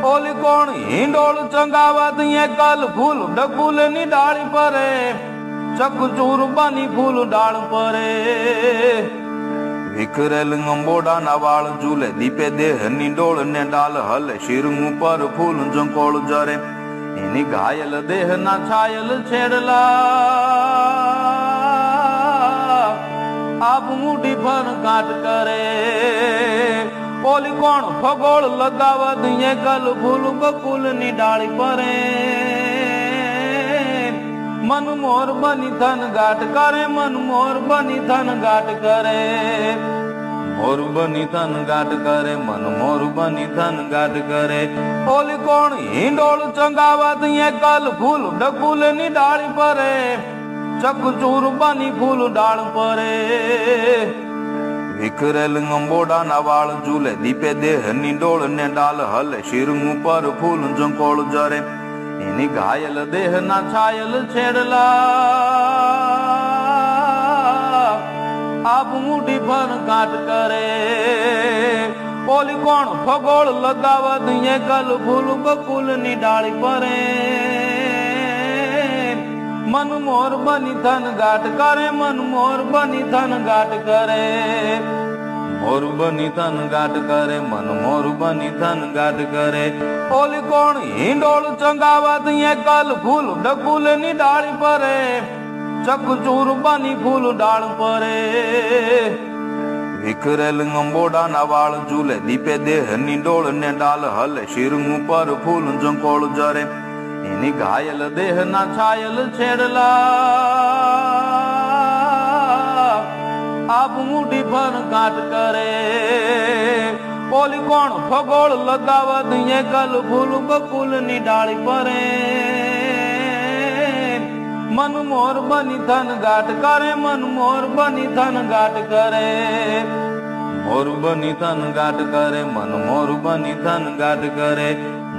ઓલી કોણ હિંડોળ ચંગાવત કલ ફૂલ ડકુલ ની ડાળી પરે ચકચૂર બની ફૂલ ડાળ પરે વિખરેલ અંબોડા ના વાળ ઝૂલે દીપે દેહ ની ડોળ ને ડાલ હલે શિરંગ ઉપર ફૂલ જંકોળ જરે એની ઘાયલ દેહ ના છાયલ છેડલા આપ મુઠી ફર કાટ કરે ઓલી કોણ ફગોળ લગાવત કલ ફૂલ બકુલ ની ડાળી પરે મન મોર બની થન ગાટ કરે મન મોર બની થન ગાટ કરે મોર બની થન ગાટ કરે મન મોર બની થન ગાટ કરે ઓલી કોણ હિંડોળ ચંગાવત કલ ફૂલ ડકુલ ની ડાળી પરે ચકચૂર બની ફૂલ ડાળ પરે વિખરેલ અંબોડા ના વાળ ઝૂલે દીપે દેહ ની ડોળ ને ડાલ હલે શિરંગ ઉપર ફૂલ જંકોળ જરે એની ઘાયલ દેહ ના છાયલ છેડલા આપ મુઠી ફર કાટ કરે ઓલી કોણ ફગોળ લગાવત કલ ફૂલ બકુલ ની ડાળી પરે મન મોર બની થન ગાટ કરે મન મોર બની થન ગાટ કરે મોર બની થન ગાટ કરે મન મોર બની થન ગાટ કરે ઓલી કોણ હિંડોળ ચંગાવત કલ ફૂલ ડકુલ ની ડાળી પરે ચકચૂર બની ફૂલ ડાળ પરે વિખરેલ અંબોડા ના વાળ ઝૂલે દીપે દેહ ની ડોળ ને ડાલ હલે શિરંગ ઉપર ફૂલ જંકોળ જરે એની ઘાયલ દેહ ના છાયલ છેડલા આપ મુઠી ફર કાટ કરે ઓલી કોણ ફગોળ લગાવત કલ ફૂલ બકુલ ની ડાળી પરે મન મોર બની થન ગાટ કરે મન મોર બની થન ગાટ કરે મોર બની થન ગાટ કરે મન મોર બની થન ગાટ કરે